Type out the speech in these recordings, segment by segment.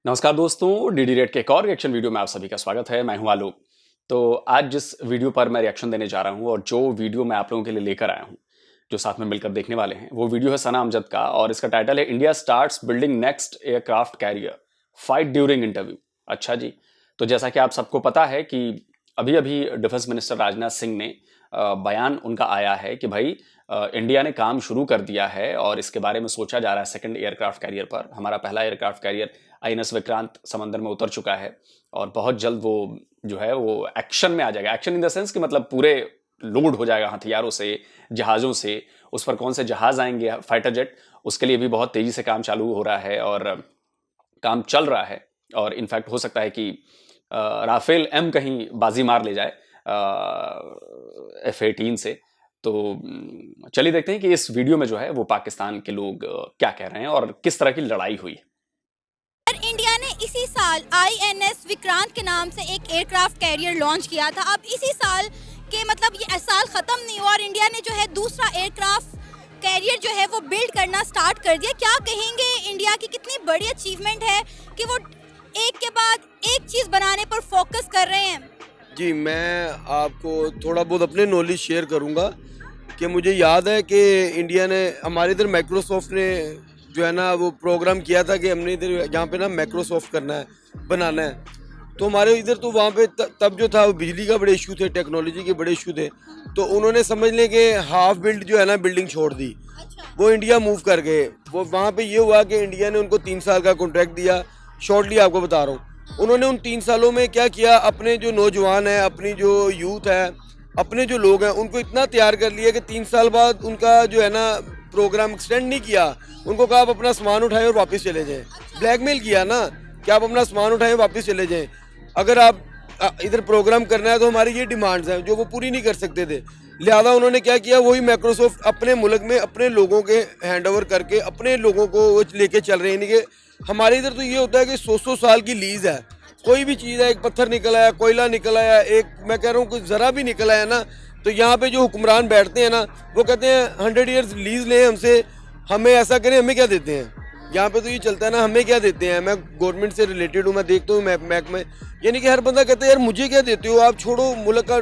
नमस्कार दोस्तों, DD red के एक और रिएक्शन वीडियो में आप सभी का स्वागत है। मैं हूं आलोक। तो आज जिस वीडियो पर मैं रिएक्शन देने जा रहा हूं और जो वीडियो मैं आप लोगों के लिए लेकर आया हूं, जो साथ में मिलकर देखने वाले हैं, वो वीडियो है सना अमजद का और इसका टाइटल है India starts building next aircraft carrier, fight during interview. अच्छा जी, तो जैसा कि आप सबको पता है कि अभी अभी डिफेंस मिनिस्टर राजनाथ सिंह ने बयान उनका आया है कि भाई इंडिया ने काम शुरू कर दिया है और इसके बारे में सोचा जा रहा है सेकंड एयरक्राफ्ट कैरियर पर। हमारा पहला एयरक्राफ्ट कैरियर आईएनएस विक्रांत समंदर में उतर चुका है और बहुत जल्द वो जो है वो एक्शन में आ जाएगा। एक्शन इन द सेंस कि मतलब पूरे लोड हो जाएगा हथियारों से, जहाज़ों से। उस पर कौन से जहाज़ आएंगे, फाइटर जेट, उसके लिए भी बहुत तेज़ी से काम चालू हो रहा है और काम चल रहा है। और इनफैक्ट हो सकता है कि राफेल एम कहीं बाजी मार ले जाए F-18 से। तो चलिए देखते हैं कि इस वीडियो में जो है वो पाकिस्तान के लोग क्या कह रहे हैं और किस तरह की लड़ाई हुई। इंडिया ने इसी साल आईएनएस विक्रांत के नाम से एक एयरक्राफ्ट कैरियर लॉन्च किया था। अब इसी साल के मतलब ये साल खत्म नहीं हुआ और इंडिया ने जो है दूसरा एयरक्राफ्ट कैरियर जो है वो बिल्ड करना स्टार्ट कर दिया। क्या कहेंगे, इंडिया की कितनी बड़ी अचीवमेंट है कि वो एक के बाद एक चीज बनाने पर फोकस कर रहे हैं। जी, मैं आपको थोड़ा बहुत अपने नॉलेज शेयर करूंगा कि मुझे याद है कि इंडिया ने, हमारे इधर माइक्रोसॉफ्ट ने जो है ना वो प्रोग्राम किया था कि हमने इधर यहाँ पे ना माइक्रोसॉफ्ट करना है, बनाना है। तो हमारे इधर तो वहाँ पे तब जो था वो बिजली का बड़े इशू थे, टेक्नोलॉजी के बड़े इशू थे। तो उन्होंने समझ लें कि हाफ बिल्ड जो है ना बिल्डिंग छोड़ दी। वो इंडिया मूव कर गए। वो वहाँ पे ये हुआ कि इंडिया ने उनको 3 साल का कॉन्ट्रैक्ट दिया। शॉर्टली आपको बता रहा हूँ, उन्होंने उन 3 सालों में क्या किया, अपने जो नौजवान हैं, अपनी जो यूथ है, अपने जो लोग हैं, उनको इतना तैयार कर लिया कि 3 साल बाद उनका जो है ना प्रोग्राम एक्सटेंड नहीं किया। उनको कहा आप अपना सामान उठाएं और वापस चले जाएं। ब्लैकमेल किया ना कि आप अपना सामान उठाएं वापस चले जाएं। अगर आप इधर प्रोग्राम करना है तो हमारी ये डिमांड्स हैं जो वो पूरी नहीं कर सकते थे। लिहाजा उन्होंने क्या किया, वही माइक्रोसॉफ्ट अपने मुल्क में अपने लोगों के हैंड ओवर करके अपने लोगों को वो लेके चल रहे हैं। यानी कि हमारे इधर तो ये होता है कि 100 साल की लीज है। कोई भी चीज़ है, एक पत्थर निकल आया, कोयला निकल आया, एक मैं कह रहा हूँ कुछ ज़रा भी निकल आया ना, तो यहाँ पे जो हुक्मरान बैठते हैं ना वो कहते हैं 100 ईयर्स लीज लें हमसे, हमें ऐसा करें, हमें क्या देते हैं। यहाँ पे तो ये चलता है ना, हमें क्या देते हैं। मैं गवर्नमेंट से रिलेटेड हूँ, मैं देखता हूँ मैक में, यानी कि हर बंदा कहता है यार मुझे क्या देते हो आप, छोड़ो मुल्क का।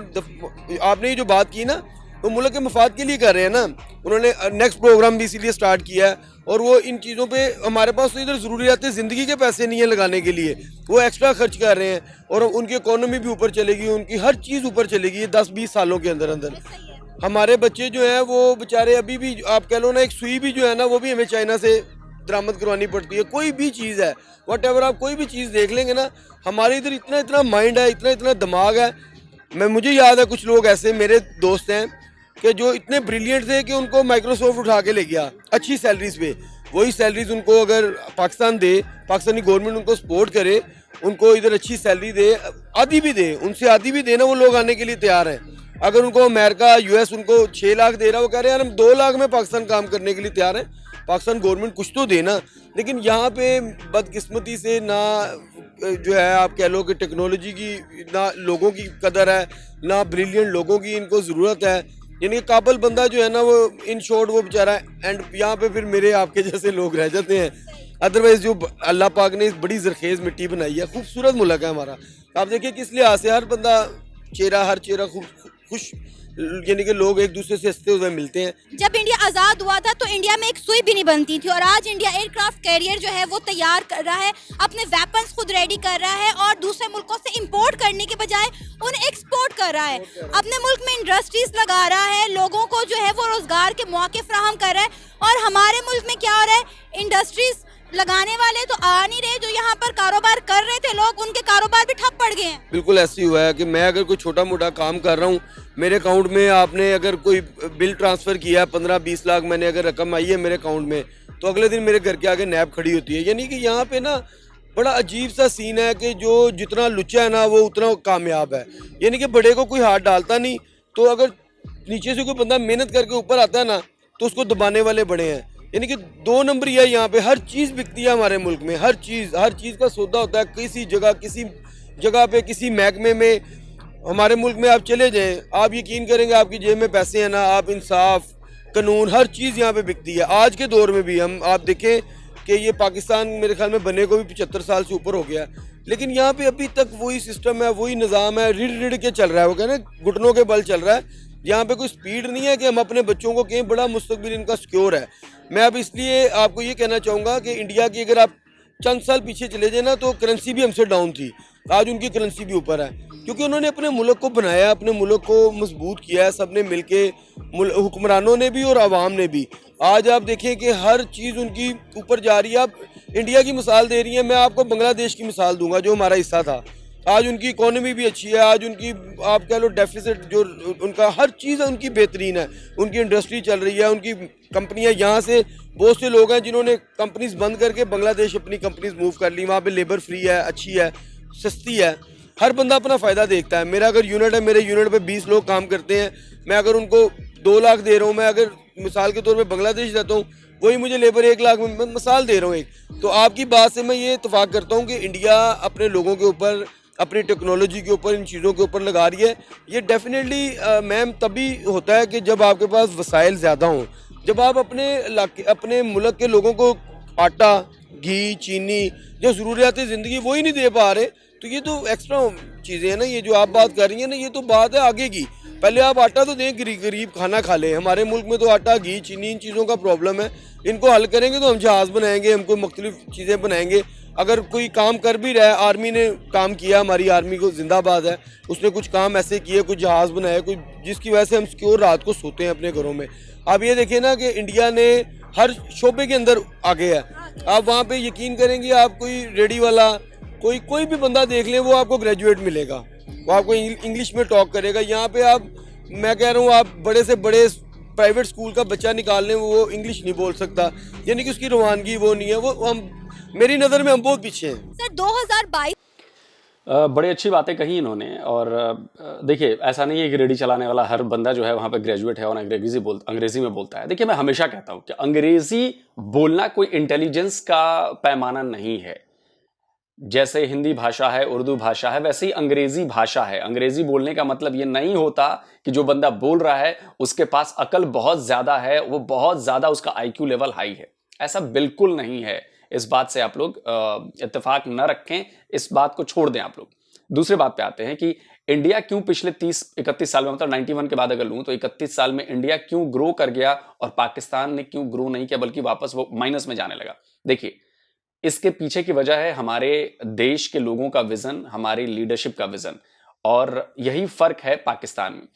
आपने ये जो बात की ना वो मुल्क के मफाद के लिए कर रहे हैं ना। उन्होंने नेक्स्ट प्रोग्राम भी इसीलिए स्टार्ट किया है और वो इन चीज़ों पे हमारे पास तो इधर ज़रूरियात ज़िंदगी के पैसे नहीं है लगाने के लिए, वो एक्स्ट्रा खर्च कर रहे हैं और उनकी इकोनॉमी भी ऊपर चलेगी, उनकी हर चीज़ ऊपर चलेगी 10-20 सालों के अंदर अंदर। हमारे बच्चे जो हैं वो बेचारे अभी भी, आप कह लो ना, एक सुई भी जो है ना वो भी हमें चाइना से दरामद करवानी पड़ती है। कोई भी चीज़ है, वट एवर, आप कोई भी चीज़ देख लेंगे ना, हमारे इधर इतना इतना माइंड है, इतना इतना दिमाग है। मुझे याद है कुछ लोग ऐसे मेरे दोस्त हैं कि जो इतने ब्रिलियंट थे कि उनको माइक्रोसॉफ्ट उठा के ले गया अच्छी सैलरीज पे। वही सैलरीज उनको अगर पाकिस्तान दे, पाकिस्तानी गवर्नमेंट उनको सपोर्ट करे, उनको इधर अच्छी सैलरी दे, आधी भी दे, उनसे आधी भी देना, वो लोग आने के लिए तैयार हैं। अगर उनको अमेरिका, यूएस उनको 6 लाख दे रहा, वो कह रहे हैं यार हम 2 लाख में पाकिस्तान काम करने के लिए तैयार हैं। पाकिस्तान गवर्नमेंट कुछ तो देना। लेकिन यहाँ पे बदकिस्मती से ना जो है आप कह लो कि टेक्नोलॉजी की, ना लोगों की कदर है, ना ब्रिलियंट लोगों की इनको ज़रूरत है। यानी कि काबल बंदा जो है ना वो इन शॉर्ट वो बेचारा एंड यहाँ पे फिर मेरे आपके जैसे लोग रह जाते हैं। अदरवाइज जो अल्लाह पाक ने इस बड़ी जरखेज़ मिट्टी बनाई है, खूबसूरत मुल्क है हमारा। आप देखिए किस लिहाज से हर बंदा हर चेहरा खुश, यानी कि लोग एक दूसरे से हंसते हुए मिलते हैं। जब इंडिया आज़ाद हुआ था तो इंडिया में एक सुई भी नहीं बनती थी और आज इंडिया एयरक्राफ्ट कैरियर जो है वो तैयार कर रहा है, अपने वेपन्स खुद रेडी कर रहा है और दूसरे मुल्कों से इंपोर्ट करने के बजाय उन्हें एक्सपोर्ट कर रहा है। अपने मुल्क में इंडस्ट्रीज लगा रहा है, लोगों को जो है वो रोजगार के मौके फराहम कर रहा है। और हमारे मुल्क में क्या हो रहा है, इंडस्ट्रीज लगाने वाले तो आ नहीं रहे, जो यहाँ पर कारोबार कर रहे थे लोग, उनके कारोबार भी ठप पड़ गए हैं। बिल्कुल ऐसे ही हुआ है कि मैं अगर कोई छोटा मोटा काम कर रहा हूँ, मेरे अकाउंट में आपने अगर कोई बिल ट्रांसफ़र किया 15-20 लाख, मैंने अगर रकम आई है मेरे अकाउंट में, तो अगले दिन मेरे घर के आगे नैब खड़ी होती है। यानी कि यहाँ पे ना बड़ा अजीब सा सीन है कि जो जितना लुच्चा है ना वो उतना कामयाब है। यानी कि बड़े को कोई हाथ डालता नहीं, तो अगर नीचे से कोई बंदा मेहनत करके ऊपर आता है ना तो उसको दबाने वाले बड़े हैं। यानी कि 2 नंबर ही है यहाँ पे। हर चीज़ बिकती है हमारे मुल्क में, हर चीज़ का सौदा होता है। किसी जगह पे किसी महकमे में हमारे मुल्क में आप चले जाएं, आप यकीन करेंगे आपकी जेब में पैसे हैं ना, आप इंसाफ, कानून, हर चीज़ यहाँ पे बिकती है। आज के दौर में भी आप देखें कि ये पाकिस्तान मेरे ख्याल में बने को भी 75 साल से ऊपर हो गया, लेकिन यहाँ पे अभी तक वही सिस्टम है, वही निज़ाम है, रिड़ के चल रहा है, वो कहना घुटनों के बल चल रहा है। यहाँ पे कोई स्पीड नहीं है कि हम अपने बच्चों को कहें बड़ा मुस्तकबिल इनका सिक्योर है। मैं अब इसलिए आपको ये कहना चाहूँगा कि इंडिया की अगर आप चंद साल पीछे चले जाए ना, तो करेंसी भी हमसे डाउन थी, आज उनकी करेंसी भी ऊपर है, क्योंकि उन्होंने अपने मुल्क को बनाया, अपने मुल्क को मजबूत किया है, सबने मिलके, हुक्मरानों ने भी और आवाम ने भी। आज आप देखें कि हर चीज़ उनकी ऊपर जा रही है। आप इंडिया की मिसाल दे रही हैं, मैं आपको बांग्लादेश की मिसाल दूंगा जो हमारा हिस्सा था। आज उनकी इकोनॉमी भी अच्छी है, आज उनकी आप कह लो डेफिसिट जो उनका हर चीज़ है उनकी बेहतरीन है, उनकी इंडस्ट्री चल रही है, उनकी कंपनियां, यहाँ से बहुत से लोग हैं जिन्होंने कंपनीज बंद करके बांग्लादेश अपनी कंपनीज मूव कर ली, वहाँ पे लेबर फ्री है, अच्छी है, सस्ती है, हर बंदा अपना फ़ायदा देखता है। मेरा अगर यूनिट है, मेरे यूनिट पे 20 लोग काम करते हैं, मैं अगर उनको 2 लाख दे रहा हूँ, मैं अगर मिसाल के तौर पे बांग्लादेश रहता हूँ, वही मुझे लेबर 1 लाख में, मैं मिसाल दे रहा हूँ एक। तो आपकी बात से मैं ये इत्तेफाक करता हूँ कि इंडिया अपने लोगों के ऊपर, अपनी टेक्नोलॉजी के ऊपर, इन चीज़ों के ऊपर लगा रही है। ये डेफिनेटली मैम तभी होता है कि जब आपके पास वसाइल ज़्यादा हों, जब आप अपने मुल्क के लोगों को आटा, घी, चीनी, जो ज़रूरियात ज़िंदगी वो ही नहीं दे पा रहे, तो ये तो एक्स्ट्रा चीज़ें हैं ना, ये जो आप बात कर रही हैं ना, ये तो बात है आगे की। पहले आप आटा तो दें, गरीब खाना खा लें। हमारे मुल्क में तो आटा, घी, चीनी, इन चीज़ों का प्रॉब्लम है, इनको हल करेंगे तो हम जहाज़ बनाएंगे, हमको मुख्तलिफ चीज़ें बनाएंगे। अगर कोई काम कर भी रहा है, आर्मी ने काम किया, हमारी आर्मी को जिंदाबाद है, उसने कुछ काम ऐसे किए, कुछ जहाज़ बनाए, कुछ जिसकी वजह से हम सिक्योर रात को सोते हैं अपने घरों में। आप ये देखिए ना कि इंडिया ने हर शोबे के अंदर आगे है। आप वहाँ पे यकीन करेंगे, आप कोई रेडी वाला, कोई भी बंदा देख लें, वो आपको ग्रेजुएट मिलेगा, वो आपको इंग्लिश में टॉक करेगा। यहाँ पे आप, मैं कह रहा हूँ, आप बड़े से बड़े प्राइवेट स्कूल का बच्चा निकाल लें, वो इंग्लिश नहीं बोल सकता, यानी कि उसकी रवानगी वो नहीं है। वो हम, मेरी नज़र में हम बहुत पीछे हैं। सर 2022 बड़ी अच्छी बातें कही इन्होंने। और देखिए, ऐसा नहीं है कि रेडी चलाने वाला हर बंदा जो है वहाँ पे ग्रेजुएट है और अंग्रेजी में बोलता है। देखिए, मैं हमेशा कहता हूँ कि अंग्रेजी बोलना कोई इंटेलिजेंस का पैमाना नहीं है। जैसे हिंदी भाषा है, उर्दू भाषा है, वैसे ही अंग्रेजी भाषा है। अंग्रेजी बोलने का मतलब ये नहीं होता कि जो बंदा बोल रहा है उसके पास अकल बहुत ज्यादा है, वो बहुत ज्यादा, उसका IQ लेवल हाई है। ऐसा बिल्कुल नहीं है। इस बात से आप लोग इत्तेफाक न रखें, इस बात को छोड़ दें आप लोग। दूसरे बात पे आते हैं कि इंडिया क्यों पिछले 30-31 साल में, मतलब 91 के बाद अगर लूं तो 31 साल में इंडिया क्यों ग्रो कर गया और पाकिस्तान ने क्यों ग्रो नहीं किया, बल्कि वापस वो माइनस में जाने लगा। देखिए, इसके पीछे की वजह है हमारे देश के लोगों का विजन, हमारी लीडरशिप का विजन, और यही फर्क है पाकिस्तान में।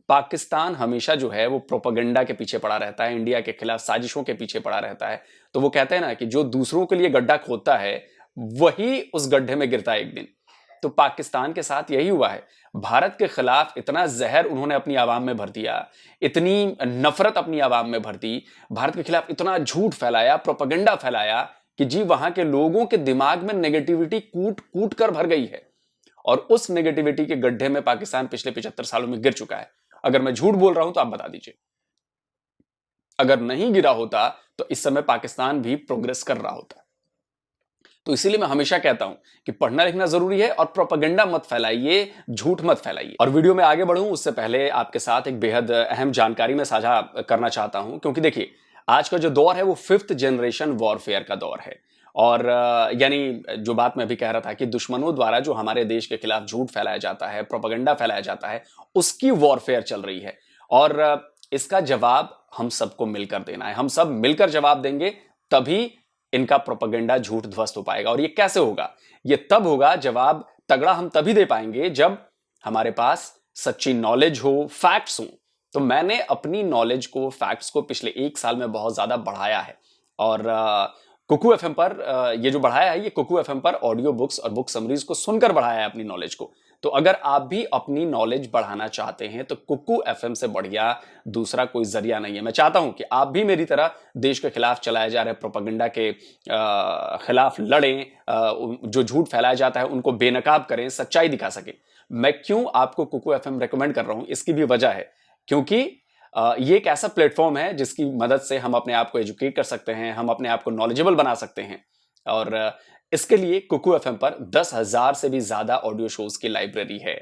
पाकिस्तान हमेशा जो है वो प्रोपेगेंडा के पीछे पड़ा रहता है, इंडिया के खिलाफ साजिशों के पीछे पड़ा रहता है। तो वो कहते हैं ना कि जो दूसरों के लिए गड्ढा खोदता है वही उस गड्ढे में गिरता है एक दिन। तो पाकिस्तान के साथ यही हुआ है। भारत के खिलाफ इतना जहर उन्होंने अपनी आवाम में भर दिया, इतनी नफरत अपनी आवाम में भर दी, भारत के खिलाफ इतना झूठ फैलाया, प्रोपेगेंडा फैलाया कि जी वहां के लोगों के दिमाग में नेगेटिविटी कूट कूट कर भर गई है। और उस नेगेटिविटी के गड्ढे में पाकिस्तान पिछले 75 सालों में गिर चुका है। अगर मैं झूठ बोल रहा हूं तो आप बता दीजिए। अगर नहीं गिरा होता तो इस समय पाकिस्तान भी प्रोग्रेस कर रहा होता। तो इसीलिए मैं हमेशा कहता हूं कि पढ़ना लिखना जरूरी है और प्रोपेगेंडा मत फैलाइए, झूठ मत फैलाइए। और वीडियो में आगे बढ़ूं उससे पहले आपके साथ एक बेहद अहम जानकारी मैं साझा करना चाहता हूं, क्योंकि देखिए, आज का जो दौर है वो 5th जनरेशन वॉरफेयर का दौर है। और यानी जो बात मैं भी कह रहा था कि दुश्मनों द्वारा जो हमारे देश के खिलाफ झूठ फैलाया जाता है, प्रोपेगेंडा फैलाया जाता है, उसकी वॉरफेयर चल रही है। और इसका जवाब हम सबको मिलकर देना है। हम सब मिलकर जवाब देंगे, तभी इनका प्रोपेगेंडा झूठ ध्वस्त हो पाएगा। और ये कैसे होगा? ये तब होगा, जवाब तगड़ा हम तभी दे पाएंगे जब हमारे पास सच्ची नॉलेज हो, फैक्ट्स हो। तो मैंने अपनी नॉलेज को, फैक्ट्स को पिछले 1 साल में बहुत ज्यादा बढ़ाया है। और कुकू FM पर ये जो बढ़ाया है, ये कुकू FM पर ऑडियो बुक्स और बुक समरीज को सुनकर बढ़ाया है अपनी नॉलेज को। तो अगर आप भी अपनी नॉलेज बढ़ाना चाहते हैं तो कुकू FM से बढ़िया दूसरा कोई जरिया नहीं है। मैं चाहता हूं कि आप भी मेरी तरह देश के खिलाफ चलाए जा रहे प्रोपेगेंडा के खिलाफ लड़ें, जो झूठ फैलाया जाता है उनको बेनकाब करें, सच्चाई दिखा सके। मैं क्यों आपको कुकू FM रेकमेंड कर रहा हूं, इसकी भी वजह है, क्योंकि ये एक ऐसा प्लेटफॉर्म है जिसकी मदद से हम अपने आप को एजुकेट कर सकते हैं, हम अपने आप को नॉलेजेबल बना सकते हैं। और इसके लिए कुकू FM पर 10,000 से भी ज्यादा ऑडियो शोज की लाइब्रेरी है,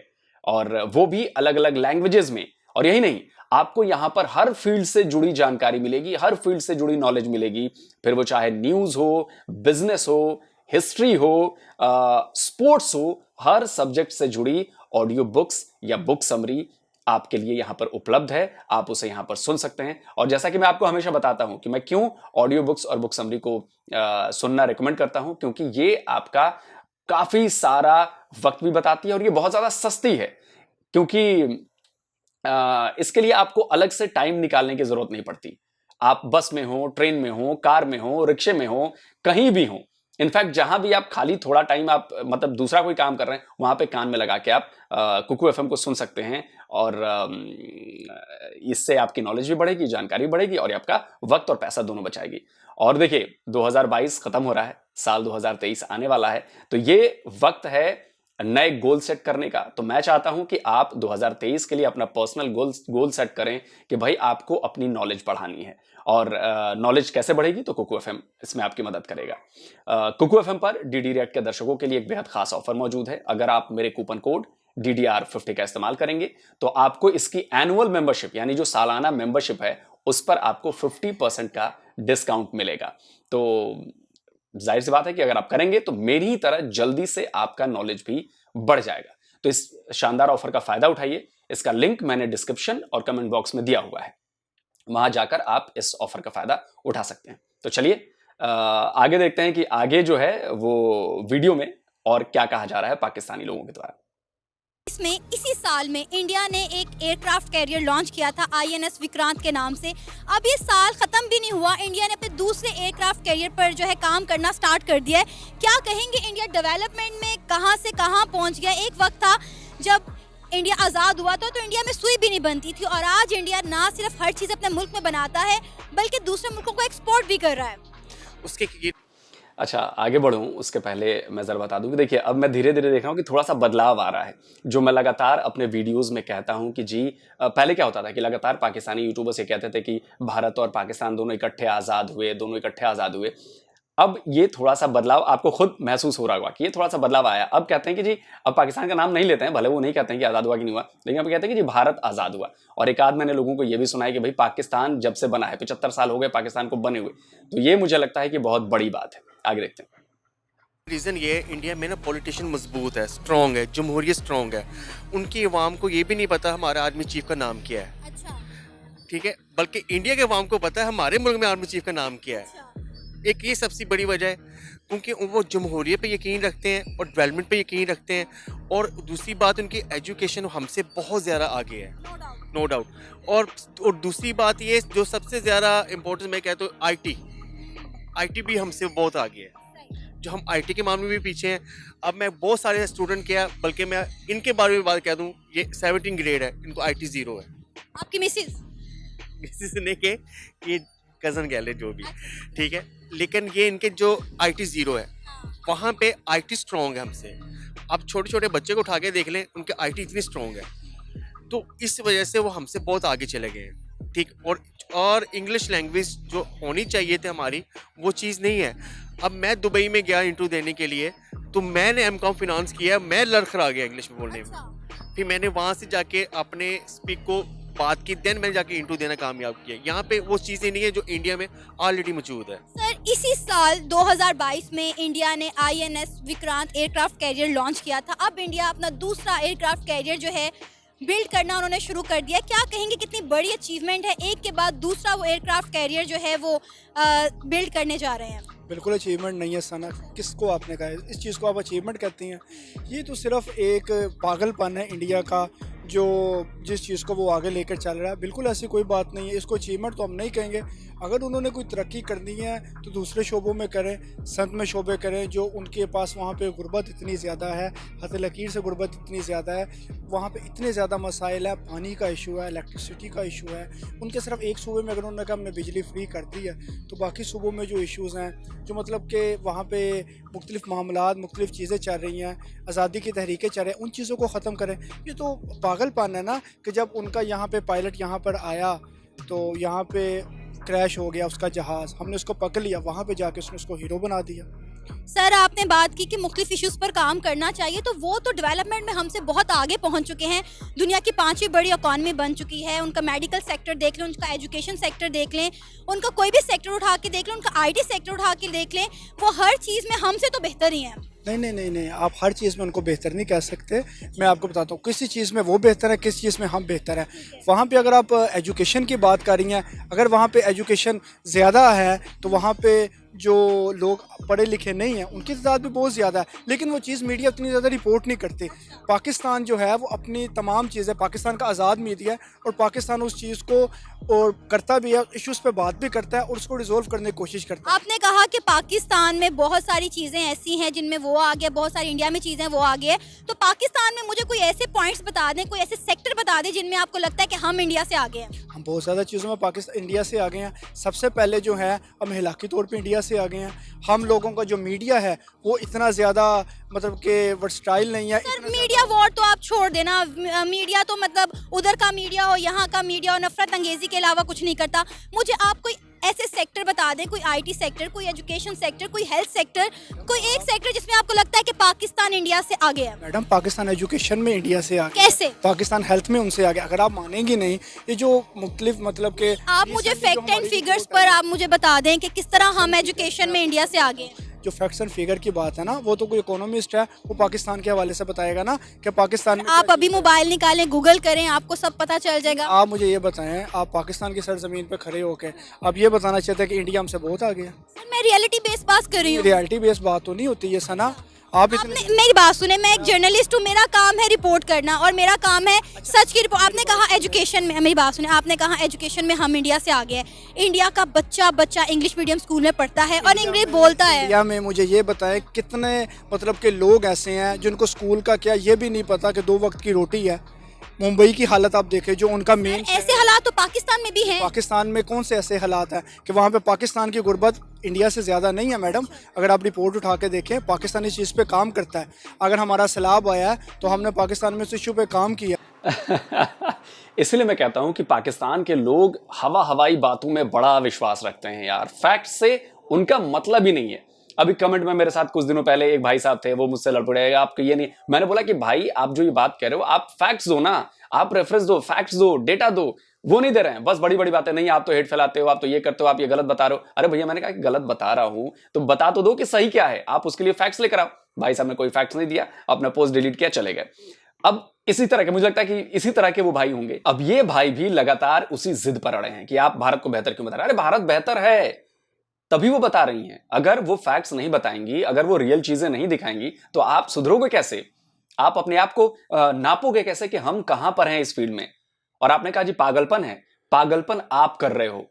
और वो भी अलग अलग लैंग्वेजेस में। और यही नहीं, आपको यहां पर हर फील्ड से जुड़ी जानकारी मिलेगी, हर फील्ड से जुड़ी नॉलेज मिलेगी, फिर वो चाहे न्यूज हो, बिजनेस हो, हिस्ट्री हो, स्पोर्ट्स हो, हर सब्जेक्ट से जुड़ी ऑडियो बुक्स या बुक समरी आपके लिए यहां पर उपलब्ध है। आप उसे यहां पर सुन सकते हैं। और जैसा कि मैं आपको हमेशा बताता हूं कि मैं क्यों ऑडियो बुक्स और बुक समरी को सुनना रिकमेंड करता हूं, क्योंकि ये आपका काफी सारा वक्त भी बताती है और ये बहुत ज्यादा सस्ती है, क्योंकि इसके लिए आपको अलग से टाइम निकालने की जरूरत नहीं पड़ती। आप बस में हो, ट्रेन में हो, कार में हो, रिक्शे में हो, कहीं भी हो, इनफैक्ट जहां भी आप खाली थोड़ा टाइम आप मतलब दूसरा कोई काम कर रहे हैं, वहां पे कान में लगा के आप कुकू एफएम को सुन सकते हैं। और इससे आपकी नॉलेज भी बढ़ेगी, जानकारी भी बढ़ेगी और आपका वक्त और पैसा दोनों बचाएगी। और देखिए 2022 खत्म हो रहा है, साल 2023 आने वाला है, तो ये वक्त है नए गोल सेट करने का। तो मैं चाहता हूं कि आप 2023 के लिए अपना पर्सनल गोल सेट करें कि भाई आपको अपनी नॉलेज बढ़ानी है। और नॉलेज कैसे बढ़ेगी, तो कुकू एफएम इसमें आपकी मदद करेगा। कुकू एफएम पर डीडी रेड के दर्शकों के लिए एक बेहद खास ऑफर मौजूद है। अगर आप मेरे कूपन कोड DDR50 का इस्तेमाल करेंगे तो आपको इसकी एनुअल मेंबरशिप यानी जो सालाना मेंबरशिप है उस पर आपको 50% का डिस्काउंट मिलेगा। तो जाहिर सी बात है कि अगर आप करेंगे तो मेरी ही तरह जल्दी से आपका नॉलेज भी बढ़ जाएगा। तो इस शानदार ऑफर का फायदा उठाइए। इसका लिंक मैंने डिस्क्रिप्शन और कमेंट बॉक्स में दिया हुआ है, वहां जाकर आप इस ऑफर का फायदा उठा सकते हैं। तो चलिए आगे देखते हैं कि आगे जो है वो वीडियो में और क्या कहा जा रहा है पाकिस्तानी लोगों के द्वारा। इसमें इसी साल में इंडिया ने एक एयरक्राफ्ट कैरियर लॉन्च किया था INS विक्रांत के नाम से। अब ये साल खत्म भी नहीं हुआ, इंडिया ने अपने दूसरे एयरक्राफ्ट कैरियर पर जो है काम करना स्टार्ट कर दिया है। क्या कहेंगे इंडिया डेवलपमेंट में कहां से कहां पहुंच गया। एक वक्त था जब इंडिया आज़ाद हुआ था तो इंडिया में सुई भी नहीं बनती थी, और आज इंडिया ना सिर्फ हर चीज़ अपने मुल्क में बनाता है बल्कि दूसरे मुल्कों को एक्सपोर्ट भी कर रहा है। उसके अच्छा, आगे बढ़ूं उसके पहले मैं जरा बता दूं कि देखिए अब मैं धीरे धीरे देख रहा हूं कि थोड़ा सा बदलाव आ रहा है। जो मैं लगातार अपने वीडियोस में कहता हूं कि जी पहले क्या होता था कि लगातार पाकिस्तानी यूट्यूबर्स ये कहते थे कि भारत और पाकिस्तान दोनों इकट्ठे आज़ाद हुए। अब ये थोड़ा सा बदलाव आपको खुद महसूस हो रहा होगा कि ये थोड़ा सा बदलाव आया। अब कहते हैं कि जी अब पाकिस्तान का नाम नहीं लेते हैं, भले वो नहीं कहते हैं कि आज़ाद हुआ कि नहीं हुआ, लेकिन अब कहते हैं कि जी भारत आज़ाद हुआ। और एक आध मैंने लोगों को ये भी सुना है कि भाई पाकिस्तान जब से बना है 75 साल हो गए पाकिस्तान को बने हुए। तो ये मुझे लगता है कि बहुत बड़ी बात है। आगे देखते हैं। रीज़न ये है इंडिया में ना पॉलिटिशियन मजबूत है, स्ट्रॉन्ग है, जमहूरियत स्ट्रॉन्ग है। उनकी अवाम को ये भी नहीं पता हमारा आर्मी चीफ का नाम क्या है। अच्छा, ठीक है, बल्कि इंडिया के अवाम को पता है हमारे मुल्क में आर्मी चीफ का नाम क्या है। अच्छा। एक ये सबसे बड़ी वजह है, क्योंकि वो जमहूरियत पे यकीन रखते हैं और डेवलपमेंट पे यकीन रखते हैं। और दूसरी बात उनकी एजुकेशन हमसे बहुत ज़्यादा आगे है, नो डाउट। और दूसरी बात ये जो सबसे ज़्यादा इम्पोर्टेंस मैं कहता हूँ आई टी भी हमसे बहुत आगे है, जो हम आईटी के मामले में भी पीछे हैं। अब मैं बहुत सारे स्टूडेंट के, बल्कि मैं इनके बारे में बात कह दूं, ये 17 ग्रेड है, इनको आईटी 0 है। आपकी मिसिस ने के ये कज़न कह ले जो भी, ठीक है, लेकिन ये इनके जो आईटी 0 है, वहाँ पे आईटी स्ट्रॉन्ग है हमसे। अब छोटे छोटे बच्चे को उठा के देख लें, उनके आईटी इतनी स्ट्रॉन्ग है, तो इस वजह से वो हमसे बहुत आगे चले गए हैं। ठीक, और इंग्लिश लैंग्वेज जो होनी चाहिए थी हमारी, वो चीज़ नहीं है। अब मैं दुबई में गया इंटरव्यू देने के लिए, तो मैंने एमकॉम फिनांस किया, मैं लड़खड़ा गया इंग्लिश में बोलने में। फिर मैंने वहाँ से जाके अपने स्पीक को बात की, देन मैंने जाके इंटरव्यू देना कामयाब किया। यहाँ पे वो चीज़ें नहीं है जो इंडिया में ऑलरेडी मौजूद है। सर, इसी साल 2022 में इंडिया ने INS Vikrant aircraft carrier launch किया था। अब इंडिया अपना दूसरा एयरक्राफ्ट कैरियर जो है बिल्ड करना उन्होंने शुरू कर दिया। क्या कहेंगे कितनी बड़ी अचीवमेंट है, एक के बाद दूसरा वो एयरक्राफ्ट कैरियर जो है वो बिल्ड करने जा रहे हैं। बिल्कुल अचीवमेंट नहीं है सना, किसको आपने कहा है इस चीज़ को आप अचीवमेंट कहती हैं। ये तो सिर्फ एक पागलपन है इंडिया का, जो जिस चीज़ को वो आगे लेकर चल रहा है। बिल्कुल ऐसी कोई बात नहीं है, इसको अचीवमेंट तो हम नहीं कहेंगे। अगर उन्होंने कोई तरक्की करनी है तो दूसरे शोबों में करें, सनत में शोबे करें, जो उनके पास वहाँ पे गुर्बत इतनी ज़्यादा है, हद लकीर से गुर्बत इतनी ज़्यादा है, वहाँ पे इतने ज़्यादा मसाइल है, पानी का इशू है, इलेक्ट्रिसिटी का इशू है। उनके सिर्फ एक सूबे में अगर उन्होंने कहा हमने बिजली फ्री कर दी है, तो बाकी सूबों में जो इशूज़ हैं, जो मतलब कि वहाँ पे मुख्तलिफ मामलात, मुख्तलिफ चीज़ें चल रही हैं, आज़ादी की तहरीकें चल रही हैं, उन चीज़ों को ख़त्म करें। ये तो पागलपन है ना कि जब उनका यहाँ पे पायलट यहाँ पर आया तो यहाँ पे क्रैश हो गया उसका जहाज़, हमने उसको पकड़ लिया, वहाँ पे जाके उसने उसको हीरो बना दिया। सर आपने बात की कि मुख्तलिफ इश्यूज़ पर काम करना चाहिए, तो वो तो डेवलपमेंट में हमसे बहुत आगे पहुंच चुके हैं। दुनिया की 5वीं बड़ी इकॉनमी बन चुकी है। उनका मेडिकल सेक्टर देख लें, उनका एजुकेशन सेक्टर देख लें, उनका कोई भी सेक्टर उठा के देख लें, उनका आईटी सेक्टर उठा के देख लें, वो हर चीज़ में हमसे तो बेहतर ही हैं। नहीं, आप हर चीज़ में उनको बेहतर नहीं कह सकते। मैं आपको बताता हूँ, किसी चीज़ में वो बेहतर है, किस चीज़ में हम बेहतर हैं। वहाँ पे अगर आप एजुकेशन की बात कर रही हैं, अगर वहाँ पे एजुकेशन ज़्यादा है तो वहाँ पे जो लोग पढ़े लिखे नहीं हैं उनकी तादाद भी बहुत ज़्यादा है, लेकिन वो चीज़ मीडिया उतनी ज़्यादा रिपोर्ट नहीं करती। पाकिस्तान जो है वो अपनी तमाम चीज़ें, पाकिस्तान का आज़ाद मीडिया है और पाकिस्तान उस चीज़ को और करता भी है, इश्यूज़ पे बात भी करता है और उसको रिजोल्व करने की कोशिश करता है। आपने कहा कि पाकिस्तान में बहुत सारी चीज़ें ऐसी हैं जिनमें वो आगे, बहुत सारी इंडिया में चीज़ें वो आगे है, तो पाकिस्तान में मुझे कोई ऐसे पॉइंट्स बता दें, कोई ऐसे सेक्टर बता दें जिनमें आपको लगता है कि हम इंडिया से आगे हैं। हम बहुत ज़्यादा चीज़ों में पाकिस्तान इंडिया से आगे हैं। सबसे पहले जो है हम हिलाकी तौर पे इंडिया से आगे हैं। हम लोगों का जो मीडिया है वो इतना ज़्यादा मतलब कि वर्सटाइल नहीं है। सर मीडिया वॉर तो आप छोड़ देना, मीडिया तो मतलब उधर का मीडिया हो, यहाँ का मीडिया हो, नफरत अंगेजी के अलावा कुछ नहीं करता। मुझे आप कोई ऐसे सेक्टर बता दें, कोई आईटी सेक्टर, कोई एजुकेशन सेक्टर, कोई हेल्थ सेक्टर, कोई एक सेक्टर जिसमें आपको लगता है कि पाकिस्तान इंडिया से आगे है। मैडम पाकिस्तान एजुकेशन में इंडिया से आगे, कैसे? पाकिस्तान हेल्थ में उनसे आगे। अगर आप मानेंगी नहीं, ये जो मुख्तलिफ मतलब के आप मुझे फैक्ट एंड फिगर्स पर आप मुझे बता दें कि किस तरह हम एजुकेशन में इंडिया से आगे हैं। जो फैक्ट्स एंड फिगर की बात है ना, वो तो कोई इकोनॉमिस्ट है, वो पाकिस्तान के हवाले से बताएगा ना कि पाकिस्तान में आप अभी मोबाइल निकालें, गूगल करें, आपको सब पता चल जाएगा। आप मुझे ये बताएं, आप पाकिस्तान की सरजमीन पे खड़े होकर आप ये बताना चाहते हैं कि इंडिया हमसे बहुत आगे है? सर मैं रियलिटी बेस्ड बात कर रही हूँ। रियलिटी बेस्ड बात तो नहीं होती ये सना। आप इतने आपने मेरी बात सुने, मैं एक जर्नलिस्ट हूँ, मेरा काम है रिपोर्ट करना और मेरा काम है सच की रिपोर्ट। आपने कहा एजुकेशन में, मेरी बात सुने, आपने कहा एजुकेशन में हम इंडिया से आगे हैं। इंडिया का बच्चा इंग्लिश मीडियम स्कूल में पढ़ता है और इंग्लिश बोलता है। इंडिया में मुझे ये बताएं कितने मतलब के लोग ऐसे हैं जिनको स्कूल का क्या ये भी नहीं पता कि 2 वक्त की रोटी है। मुंबई की हालत आप देखें, जो उनका मेन ऐसे हालात तो पाकिस्तान में भी हैं। पाकिस्तान में कौन से ऐसे हालात हैं कि वहाँ पे पाकिस्तान की गुर्बत इंडिया से ज़्यादा नहीं है? मैडम अगर आप रिपोर्ट उठा के देखें, पाकिस्तान इस चीज़ पे काम करता है। अगर हमारा सैलाब आया है तो हमने पाकिस्तान में इस इशू पे काम किया। इसलिए मैं कहता हूं कि पाकिस्तान के लोग हवाई बातों में बड़ा विश्वास रखते हैं यार, फैक्ट से उनका मतलब ही नहीं है। अभी कमेंट में मेरे साथ कुछ दिनों पहले एक भाई साहब थे, वो मुझसे लड़ पड़े, आपको ये नहीं। मैंने बोला कि भाई आप जो ये बात कह रहे हो, आप फैक्ट्स दो ना, आप रेफरेंस दो, फैक्ट्स दो, डेटा दो। वो नहीं दे रहे हैं, बस बड़ी बड़ी बातें। नहीं आप तो हेट फैलाते हो, आप तो ये करते हो, आप ये गलत बता रहे हो। अरे भैया मैंने कहा कि गलत बता रहा हूं तो बता तो दो कि सही क्या है, आप उसके लिए फैक्ट्स लेकर आओ। भाई साहब ने कोई फैक्ट्स नहीं दिया, अपना पोस्ट डिलीट किया, चले गए। अब इसी तरह के, मुझे लगता है कि इसी तरह के वो भाई होंगे। अब ये भाई भी लगातार उसी जिद पर अड़े हैं कि आप भारत को बेहतर क्यों बता रहे हैं। अरे भारत बेहतर है तभी वो बता रही हैं। अगर वो फैक्ट्स नहीं बताएंगी, अगर वो रियल चीजें नहीं दिखाएंगी तो आप सुधरोगे कैसे? आप अपने आप को नापोगे कैसे कि हम कहां पर हैं इस फील्ड में? और आपने कहा जी पागलपन है। पागलपन आप कर रहे हो,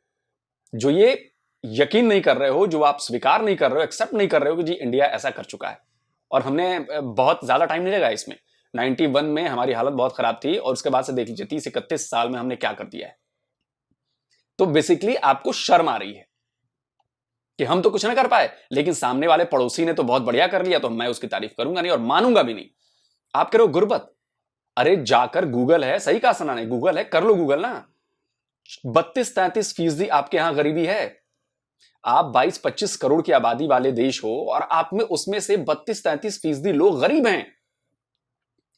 जो ये यकीन नहीं कर रहे हो, जो आप स्वीकार नहीं कर रहे हो, एक्सेप्ट नहीं कर रहे हो कि जी इंडिया ऐसा कर चुका है। और हमने बहुत ज्यादा टाइम नहीं लगा इसमें। 91 में हमारी हालत बहुत खराब थी और उसके बाद से देख लीजिए 30-31 साल में हमने क्या कर दिया है। तो बेसिकली आपको शर्म आ रही है कि हम तो कुछ ना कर पाए, लेकिन सामने वाले पड़ोसी ने तो बहुत बढ़िया कर लिया, तो मैं उसकी तारीफ करूंगा नहीं और मानूंगा भी नहीं। आप करो गुर्बत, अरे जाकर गूगल है, सही कहा सना ने, गूगल है, कर लो गूगल ना। 32-33% आपके यहां गरीबी है। आप 22-25 करोड़ की आबादी वाले देश हो और आप में उसमें से 32-33% लोग गरीब हैं।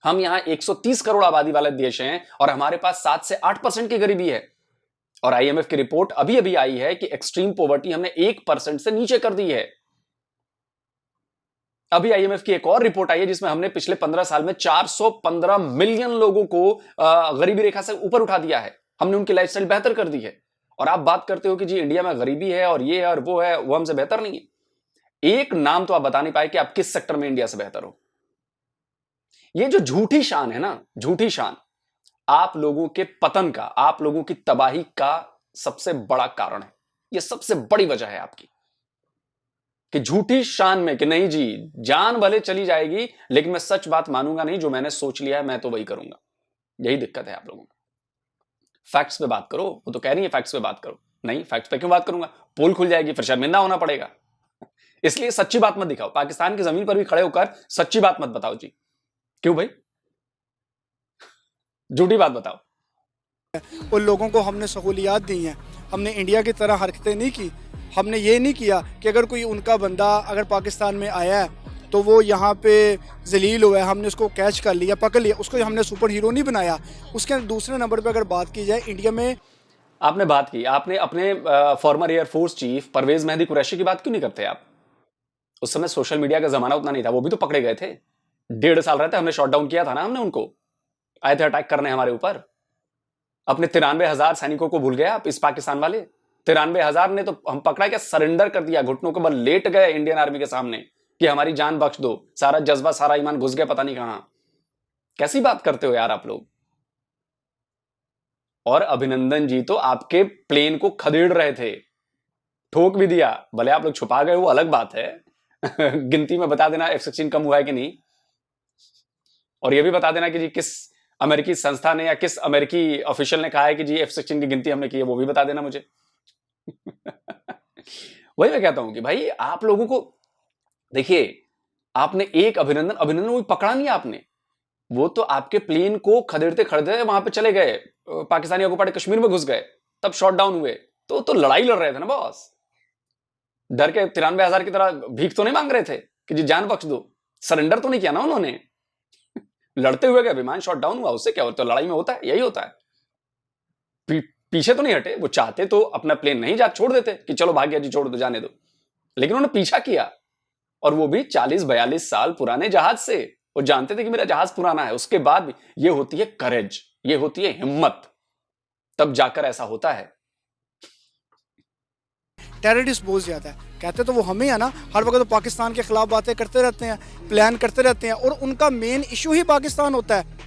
हम यहां 130 करोड़ आबादी वाले देश हैं और हमारे पास 7 से 8% की गरीबी है। और आईएमएफ की रिपोर्ट अभी अभी आई है कि एक्सट्रीम पॉवर्टी हमने 1% से नीचे कर दी है। अभी आईएमएफ की एक और रिपोर्ट आई है जिसमें हमने पिछले 15 साल में 415 मिलियन लोगों को गरीबी रेखा से ऊपर उठा दिया है। हमने उनकी लाइफस्टाइल बेहतर कर दी है। और आप बात करते हो कि जी इंडिया में गरीबी है और ये है और वो है, वो हमसे बेहतर नहीं है। एक नाम तो आप बता नहीं पाए कि आप किस सेक्टर में इंडिया से बेहतर हो। ये जो झूठी शान है ना, झूठी शान आप लोगों के पतन का, आप लोगों की तबाही का सबसे बड़ा कारण है। यह सबसे बड़ी वजह है आपकी कि झूठी शान में कि नहीं जी जान भले चली जाएगी लेकिन मैं सच बात मानूंगा नहीं, जो मैंने सोच लिया है मैं तो वही करूंगा। यही दिक्कत है आप लोगों को। फैक्ट्स पे बात करो, वो तो कह रही है फैक्ट्स पे बात करो। नहीं, फैक्ट्स पे क्यों बात करूंगा? पोल खुल जाएगी, फिर शर्मिंदा होना पड़ेगा। इसलिए सच्ची बात मत दिखाओ। पाकिस्तान की जमीन पर भी खड़े होकर सच्ची बात मत बताओ जी। क्यों भाई? झूठी बात बताओ। और लोगों को हमने सहूलियात दी हैं। हमने इंडिया की तरह हरकतें नहीं की। हमने ये नहीं किया कि अगर कोई उनका बंदा अगर पाकिस्तान में आया है तो वो यहाँ पे जलील हुआ है, हमने उसको कैच कर लिया, पकड़ लिया, उसको हमने सुपर हीरो नहीं बनाया। उसके दूसरे नंबर पे अगर बात की जाए इंडिया में, आपने बात की, आपने अपने former air force chief Parvez Mehdi Qureshi की बात क्यों नहीं करते आप? उस समय सोशल मीडिया का जमाना उतना नहीं था, वो भी तो पकड़े गए थे। 1.5 साल रहते हमने शॉट डाउन किया था ना, हमने उनको आए थे अटैक करने हमारे ऊपर। अपने 93,000 सैनिकों को भूल गए आप? इस पाकिस्तान वाले 93,000 ने तो हम पकड़ा क्या, सरेंडर कर दिया, घुटनों के बल लेट गए इंडियन आर्मी के सामने कि हमारी जान बख्श दो। सारा जज्बा सारा ईमान घुस गया पता नहीं कहां। कैसी बात करते हो यार आप लोग? और अभिनंदन जी तो आपके प्लेन को खदेड़ रहे थे, ठोक भी दिया। भले आप लोग छुपा गए वो अलग बात है गिनती में बता देना F-16 कम हुआ है कि नहीं, और ये भी बता देना कि जी किस अमेरिकी संस्था ने या किस अमेरिकी ऑफिशियल ने कहा है कि जी F-16 की गिनती हमने की है, वो भी बता देना मुझे वही मैं कहता हूं कि भाई आप लोगों को देखिए, आपने एक अभिनंदन वो पकड़ा नहीं आपने, वो तो आपके प्लेन को खदेड़ते खदेड़ते वहां पे चले गए, पाकिस्तानी ऑक्युपाइड कश्मीर में घुस गए, तब शॉट डाउन हुए। तो लड़ाई लड़ रहे थे ना बॉस, डर के 93,000 की तरह भीख तो नहीं मांग रहे थे कि जी जान बख्श दो। सरेंडर तो नहीं किया ना उन्होंने लड़ते हुए गए, विमान शॉट डाउन हुआ, उससे क्या होता है? लड़ाई में होता है यही होता है। पीछे तो नहीं हटे, वो चाहते तो अपना प्लेन नहीं जा छोड़ देते कि चलो भाग गया जी, छोड़ दो, जाने दो, लेकिन उन्होंने पीछा किया, और वो भी 40-42 साल पुराने जहाज से। वो जानते थे कि मेरा जहाज पुराना है, उसके बाद भी ये होती है करेज, ये होती है हिम्मत, तब जाकर ऐसा होता है। टेररिस्ट बहुत ज़्यादा है, कहते तो वो हमें है ना, हर वक्त तो पाकिस्तान के खिलाफ बातें करते रहते हैं, प्लान करते रहते हैं, और उनका मेन इशू ही पाकिस्तान होता है।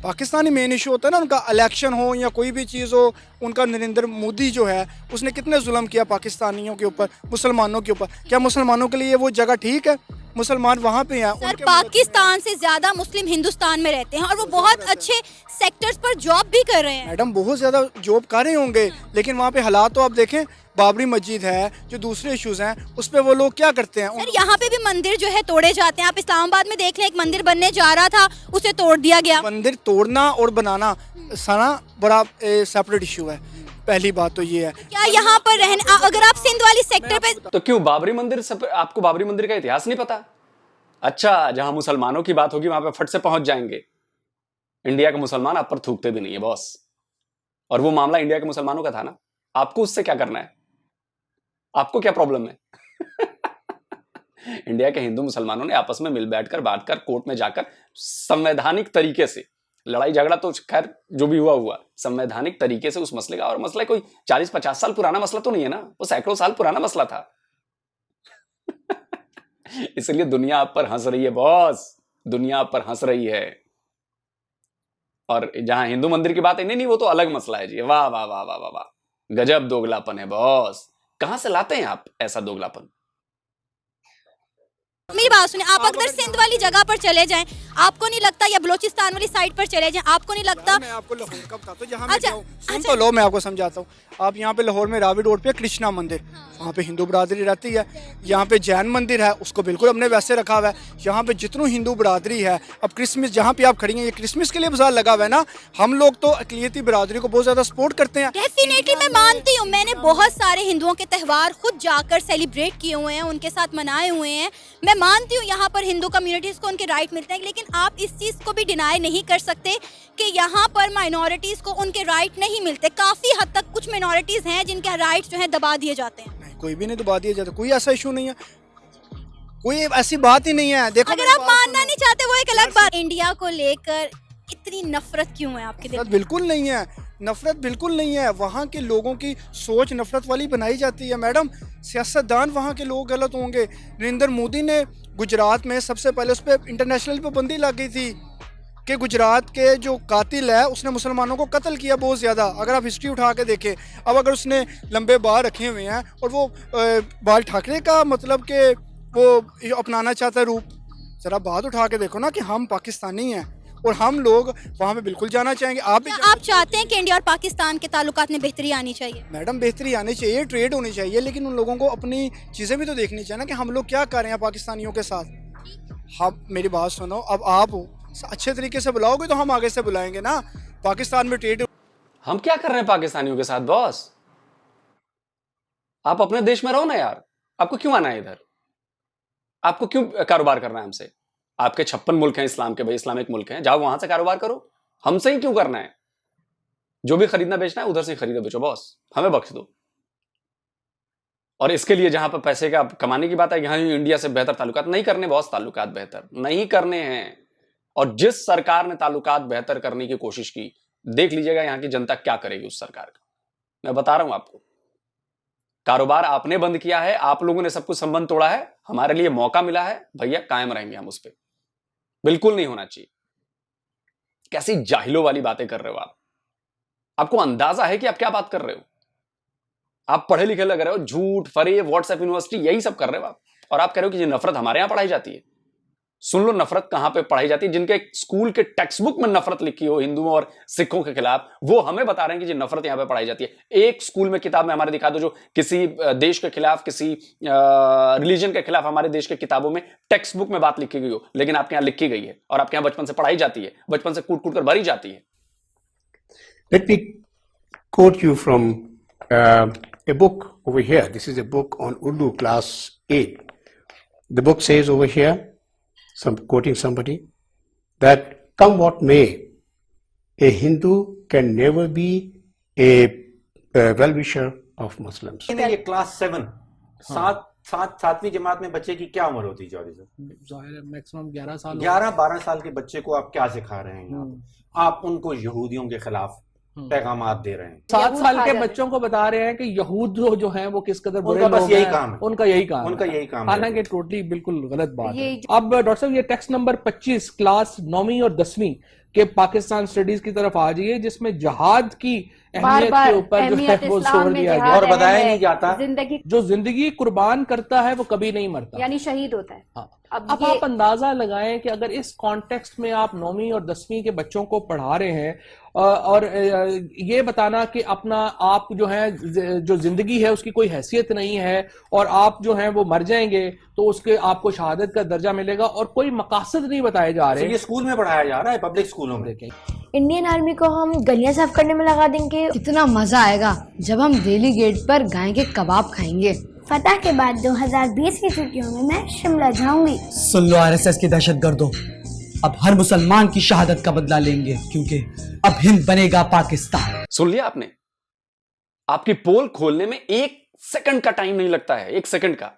पाकिस्तानी मेन इशू होता है ना उनका, इलेक्शन हो या कोई भी चीज़ हो। उनका नरेंद्र मोदी जो है उसने कितने जुल्म किया पाकिस्तानियों के ऊपर, मुसलमानों के ऊपर। क्या मुसलमानों के लिए वो जगह ठीक है? मुसलमान वहाँ पे हैं। सर पाकिस्तान से ज्यादा मुस्लिम हिंदुस्तान में रहते हैं और वो बहुत अच्छे सेक्टर्स पर जॉब भी कर रहे हैं। मैडम बहुत ज़्यादा जॉब कर रहे होंगे, लेकिन वहाँ पे हालात तो आप देखें, बाबरी मस्जिद है, जो दूसरे इश्यूज हैं, उस पे वो लोग क्या करते हैं? सर यहाँ पे भी मंदिर जो है तोड़े जाते हैं। आप इस्लामाबाद में देख लें, एक मंदिर बनने जा रहा था, उसे तोड़ दिया गया। मंदिर तोड़ना और बनाना सारा बड़ा सेपरेट इशू है। पहली बात तो ये है, क्या यहाँ पर रहने, अगर आप सिंध वाली सेक्टर पे, तो क्यों बाबरी मंदिर आपको बाबरी मंदिर का इतिहास नहीं पता? अच्छा, जहां मुसलमानों की बात होगी वहां पे फट से पहुंच जाएंगे। इंडिया के मुसलमान आप पर थूकते भी नहीं है बॉस, और वो मामला इंडिया के मुसलमानों का था ना, आपको उससे क्या करना है? आपको क्या प्रॉब्लम है? इंडिया के हिंदू मुसलमानों ने आपस में मिल बैठकर बात कर कोर्ट में जाकर संवैधानिक तरीके से, लड़ाई झगड़ा तो खैर जो भी हुआ संवैधानिक तरीके से उस मसले का, और मसला कोई 40-50 साल पुराना मसला तो नहीं है ना, वो सैकड़ों साल पुराना मसला था इसलिए दुनिया आप पर हंस रही है बॉस, दुनिया आप पर हंस रही है। और जहां हिंदू मंदिर की बात है, नहीं वो तो अलग मसला है जी। वाह वाह वाह वाह वाह वाह, गजब दोगलापन है बॉस, कहां से लाते हैं आप ऐसा दोगलापन? मेरी बात सुनिए, आप अगर सिंध वाली जगह पर चले जाएं, आपको नहीं लगता, या बलोचिस्तान वाली साइड पर चले जाएं, आपको नहीं लगता? मैं आपको लाहौर का बताता हूँ, जहाँ अच्छा, मैं सुन तो लो, मैं आपको समझाता हूँ। आप यहाँ पे लाहौर में रावी रोड पे कृष्णा मंदिर, वहाँ पे हिंदू बरादरी रहती है। यहाँ पे जैन मंदिर है, उसको बिल्कुल हमने वैसे रखा हुआ है। यहाँ पे जितनी हिंदू बरादरी है, अब क्रिसमस जहाँ पे आप खड़ी हैं, ये क्रिसमस के लिए बाजार लगा हुआ है ना, हम लोग तो अकलियती बरादरी को बहुत ज़्यादा सपोर्ट करते हैं। डेफिनेटली मैं मानती हूँ, मैंने बहुत सारे हिंदुओं के त्यौहार खुद जाकर सेलिब्रेट किए हुए हैं, उनके साथ मनाए हुए हैं। मैं मानती हूँ यहाँ पर हिंदू कम्युनिटीज़ को उनके राइट मिलते हैं, लेकिन आप इस चीज़ को भी डिनाई नहीं कर सकते कि यहाँ पर माइनॉरिटीज़ को उनके राइट नहीं मिलते। काफ़ी हद तक कुछ माइनॉरिटीज़ हैं जिनके राइट्स जो है दबा दिए जाते हैं। नहीं, कोई भी नहीं दबा दिया जाता, कोई ऐसा इशू नहीं है, कोई ऐसी बात ही नहीं है। देखो, अगर आप मानना नहीं चाहते वो एक अलग बात। इंडिया को लेकर इतनी नफरत क्यों है आपके दिल में? बिल्कुल नहीं है, नफरत बिल्कुल नहीं है। वहाँ के लोगों की सोच नफरत वाली बनाई जाती है मैडम। सियासतदान वहाँ के लोग गलत होंगे। नरेंद्र मोदी ने गुजरात में सबसे पहले उस पर इंटरनेशनल पाबंदी लग गई थी कि गुजरात के जो कातिल है उसने मुसलमानों को कत्ल किया बहुत ज़्यादा। अगर आप हिस्ट्री उठा के देखें, अब अगर उसने लंबे बाल रखे हुए हैं और वो बाल ठाकरे का मतलब कि वो अपनाना चाहता है रूप, ज़रा बात उठा के देखो ना कि हम पाकिस्तानी हैं और हम लोग वहाँ पे बिल्कुल जाना चाहेंगे। आप चाहते हैं कि इंडिया और पाकिस्तान के ताल्लुकात में बेहतरी आनी चाहिए? मैडम बेहतरी आनी चाहिए, ट्रेड होनी चाहिए, लेकिन उन लोगों को अपनी चीज़ें भी तो देखनी चाहिए ना कि हम लोग क्या कर रहे हैं पाकिस्तानियों के साथ। आप मेरी बात सुनो, अब आप अच्छे तरीके से बुलाओगे तो हम आगे से बुलाएंगे ना। पाकिस्तान में ट्रेड हम क्या कर रहे हैं पाकिस्तानियों के साथ बॉस? आप अपने देश में रहो ना यार, आपको क्यों आना है इधर? आपको क्यों कारोबार करना है हमसे? आपके 56 मुल्क हैं इस्लाम के, भाई इस्लामिक मुल्क हैं, जाओ वहां से कारोबार करो, हमसे ही क्यों करना है? जो भी खरीदना बेचना है उधर से खरीदो बेचो बॉस, हमें बख्श दो। और इसके लिए जहां पर पैसे का कमाने की बात है, यहां इंडिया से बेहतर ताल्लुकात नहीं करने बॉस, ताल्लुकात बेहतर नहीं करने हैं। और जिस सरकार ने ताल्लुकात बेहतर करने की कोशिश की, देख लीजिएगा यहां की जनता क्या करेगी उस सरकार का। मैं बता रहा हूं आपको, कारोबार आपने बंद किया है, आप लोगों ने सब कुछ संबंध तोड़ा है, हमारे लिए मौका मिला है, भैया कायम रहेंगे हम उस पर। बिल्कुल नहीं होना चाहिए। कैसी जाहिलों वाली बातें कर रहे हो आप? आपको अंदाजा है कि आप क्या बात कर रहे हो? आप पढ़े लिखे लग रहे हो, झूठ फरेब व्हाट्सएप यूनिवर्सिटी यही सब कर रहे हो आप, और आप कह रहे हो कि ये नफरत हमारे यहां पढ़ाई जाती है। सुन लो नफरत कहां पे पढ़ाई जाती है। जिनके स्कूल के टेक्स्ट बुक में नफरत लिखी हो हिंदुओं और सिखों के खिलाफ, वो हमें बता रहे हैं कि ये नफरत यहां पे पढ़ाई जाती है। एक स्कूल में किताब में हमारे दिखा दो जो किसी देश के खिलाफ, किसी रिलीजन के खिलाफ हमारे देश के किताबों में टेक्स्ट बुक में बात लिखी गई हो, लेकिन आपके यहां लिखी गई है और आपके यहां बचपन से पढ़ाई जाती है, बचपन से कूट कूट कर भरी जाती है। Let me quote you from a book over here. This is a book on Urdu, class 8. The book says over here, quoting somebody, that come what may, a Hindu can never be a well-wisher of Muslims. ये class 7 सातवीं जमात में बच्चे की क्या उम्र होती है जौहरी साहब? जाहिर है मैक्सिमम 11 साल 11-12 साल के बच्चे को आप क्या सिखा रहे हैं? आप उनको यहूदियों के खिलाफ पैगामात दे रहे हैं। 7 साल के बच्चों को बता रहे हैं कि यहूद जो हैं वो किस कदर बुरे उनका बस लोग यही हैं। काम है। उनका यही काम उनका है। यही काम है। हालांकि टोटली बिल्कुल गलत बात है। अब डॉक्टर साहब ये टेक्स्ट नंबर 25 क्लास 9वीं और 10वीं के पाकिस्तान स्टडीज की तरफ आ जाइए, जिसमें जहाद की अहमियत के ऊपर जो है वो जोर दिया गया और बताया नहीं जाता। जो जिंदगी कुर्बान करता है वो कभी नहीं मरता, यानी शहीद होता है। हाँ। अब आप अंदाजा लगाएं कि अगर इस कॉन्टेक्स्ट में आप 9वीं और 10वीं के बच्चों को पढ़ा रहे हैं और ये बताना कि अपना आप जो है जो जिंदगी है उसकी कोई हैसियत नहीं है और आप जो है वो मर जाएंगे तो उसके आपको शहादत का दर्जा मिलेगा और कोई मकासद नहीं बताए जा रहे। ये स्कूल में पढ़ाया जा रहा है, पब्लिक स्कूलों में। इंडियन आर्मी को हम गलियां साफ करने में लगा देंगे। कितना मजा आएगा जब हम दिल्ली गेट पर गाय के कबाब खाएंगे। फतह के बाद 2020 की छुट्टियों में मैं शिमला जाऊंगी। सुन लो आरएसएस की दहशतगर्दों, अब हर मुसलमान की शहादत का बदला लेंगे, क्योंकि अब हिंद बनेगा पाकिस्तान। सुन लिया आपने? आपकी पोल खोलने में 1 सेकंड का टाइम नहीं लगता है, 1 सेकंड का,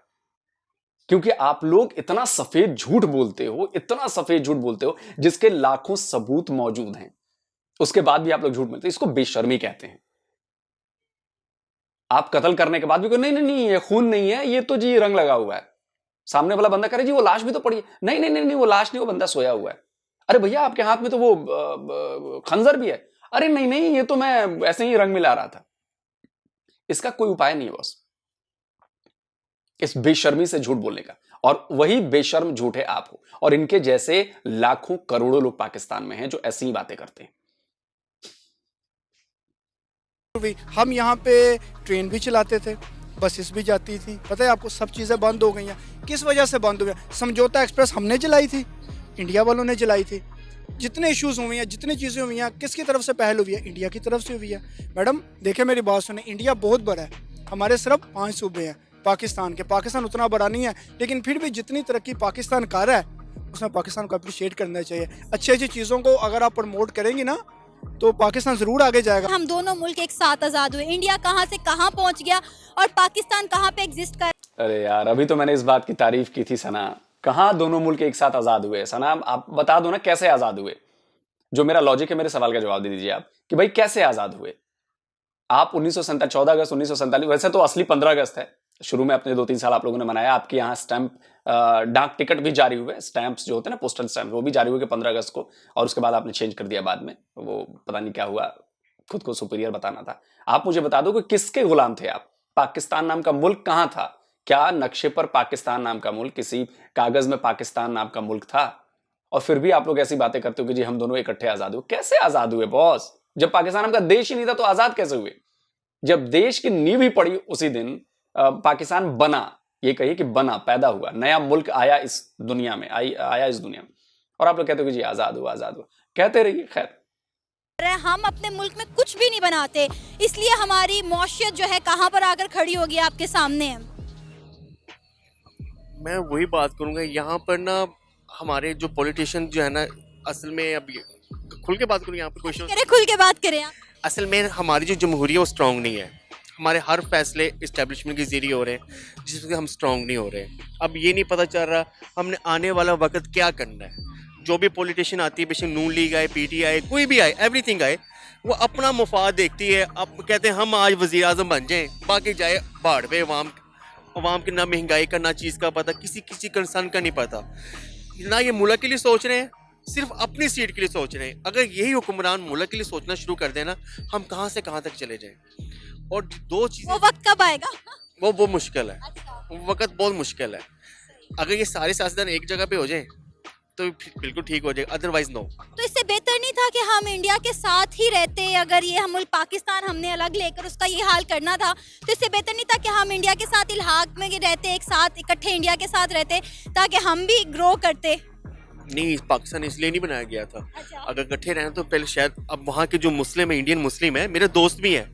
क्योंकि आप लोग इतना सफेद झूठ बोलते हो, इतना सफेद झूठ बोलते हो जिसके लाखों सबूत मौजूद हैं, उसके बाद भी आप लोग झूठ बोलते हो। इसको बेशर्मी कहते हैं। आप कत्ल करने के बाद भी नहीं नहीं नहीं ये खून नहीं है, ये तो जी रंग लगा हुआ है। सामने वाला बंदा करे जी वो लाश भी तो पड़ी है, नहीं नहीं नहीं नहीं वो लाश नहीं, वो बंदा सोया हुआ है। अरे भैया आपके हाथ में तो वो खंजर भी है। अरे नहीं नहीं ये तो मैं ऐसे ही रंग मिला रहा था। इसका कोई उपाय नहीं है बस, इस बेशर्मी से झूठ बोलने का। और वही बेशर्म झूठ है आप हो, और इनके जैसे लाखों करोड़ों लोग पाकिस्तान में हैं जो ऐसी ही बातें करते हैं। हम यहाँ पे ट्रेन भी चलाते थे, बसेस भी जाती थी, पता है आपको, सब चीज़ें बंद हो गई हैं। किस वजह से बंद हो गया? समझौता एक्सप्रेस हमने चलाई थी, इंडिया वालों ने चलाई थी। जितने इश्यूज हुए हैं, जितनी चीज़ें हुई हैं, किसकी तरफ से पहल हुई है? इंडिया की तरफ से हुई है। मैडम देखिए मेरी बात सुने, इंडिया बहुत बड़ा है, हमारे सिर्फ 5 सूबे हैं पाकिस्तान के। पाकिस्तान उतना बड़ा नहीं है, लेकिन फिर भी जितनी तरक्की पाकिस्तान कर रहा है उसमें पाकिस्तान को अप्रिशिएट करना चाहिए। अच्छी अच्छी चीज़ों को अगर आप प्रमोट करेंगी ना तो पाकिस्तान जरूर आगे जाएगा। हम दोनों मुल्क एक साथ आजाद हुए, इंडिया कहां से कहां पहुंच गया और पाकिस्तान कहां पे एग्जिस्ट कर। अरे यार अभी तो मैंने इस बात की तारीफ की थी सना, कहां दोनों मुल्क एक साथ आजाद हुए? सना आप बता दो ना कैसे आजाद हुए। जो मेरा लॉजिक है मेरे सवाल का जवाब दे दीजिए आप कि भाई कैसे आजाद हुए आप? 14 अगस्त 1947, वैसे तो असली 15 अगस्त है। शुरू में अपने 2-3 साल आप लोगों ने मनाया। आपके यहाँ स्टैंप डाक टिकट भी जारी हुए, स्टैंप्स जो होते हैं ना पोस्टल स्टैंप, वो भी जारी हुए 15 अगस्त को, और उसके बाद आपने चेंज कर दिया बाद में। वो पता नहीं क्या हुआ, खुद को सुपीरियर बताना था। आप मुझे बता दो कि किसके गुलाम थे आप? पाकिस्तान नाम का मुल्क कहां था? क्या नक्शे पर पाकिस्तान नाम का मुल्क, किसी कागज में पाकिस्तान नाम का मुल्क था? और फिर भी आप लोग ऐसी बातें करते हो कि जी हम दोनों इकट्ठे आजाद हुए। कैसे आजाद हुए बॉस? जब पाकिस्तान नाम का देश ही नहीं था तो आजाद कैसे हुए? जब देश की नींव ही पड़ी उसी दिन पाकिस्तान बना। ये कहिए कि बना, पैदा हुआ, नया मुल्क आया इस दुनिया में, आया इस दुनिया में, और आप लोग कहते हो कि जी आजाद हुआ, आजाद हुआ। कहते रहिए, खैर हम अपने मुल्क में कुछ भी नहीं बनाते, इसलिए हमारी मौशियत जो है कहाँ पर आकर खड़ी होगी आपके सामने है। मैं वही बात करूंगा, यहाँ पर ना हमारे जो पॉलिटिशियन जो है ना, असल में अब खुल के बात करूँ यहाँ पर क्वेश्चन, खुल के बात करें आप। असल में हमारी जो जमहूरियत है वो स्ट्रांग नहीं है। हमारे हर फैसले इस्टेब्लिशमेंट के ज़रिए हो रहे हैं जिसमें हम स्ट्रांग नहीं हो रहे। अब ये नहीं पता चल रहा हमने आने वाला वक्त क्या करना है। जो भी पॉलिटिशियन आती है, बेशक नून लीग आए, पीटीआई, कोई भी आए, एवरीथिंग आए, वो अपना मुफाद देखती है। अब कहते हैं हम आज वज़ीर आज़म बन जाएँ, बाकी जाए बाढ़ पे। अवाम की ना महंगाई का, ना चीज़ का पता, किसी कंसर्न का नहीं पता। ना ये मुल्क के लिए सोच रहे हैं, सिर्फ अपनी सीट के लिए सोच रहे हैं। अगर यही हुक्मरान मुल्क के लिए सोचना शुरू कर देना, हम कहाँ से कहाँ तक चले जाएं। और दो चीज़ें, वो वक्त कब आएगा? वो मुश्किल है। वक्त बहुत मुश्किल है। अगर ये सारे सियासतदान एक जगह पे हो जाएं तो बिल्कुल ठीक हो जाएगा, अदरवाइज नो। तो इससे बेहतर नहीं था कि हम इंडिया के साथ ही रहते? अगर ये हम पाकिस्तान हमने अलग लेकर उसका ये हाल करना था, तो इससे बेहतर नहीं था कि हम इंडिया के साथ इल्हाक में रहते, एक साथ इकट्ठे इंडिया के साथ रहते, ताकि हम भी ग्रो करते? नहीं, पाकिस्तान इसलिए नहीं बनाया गया था। अगर इकट्ठे रहना तो पहले शायद, अब वहाँ के जो मुस्लिम है, इंडियन मुस्लिम है, मेरे दोस्त भी हैं,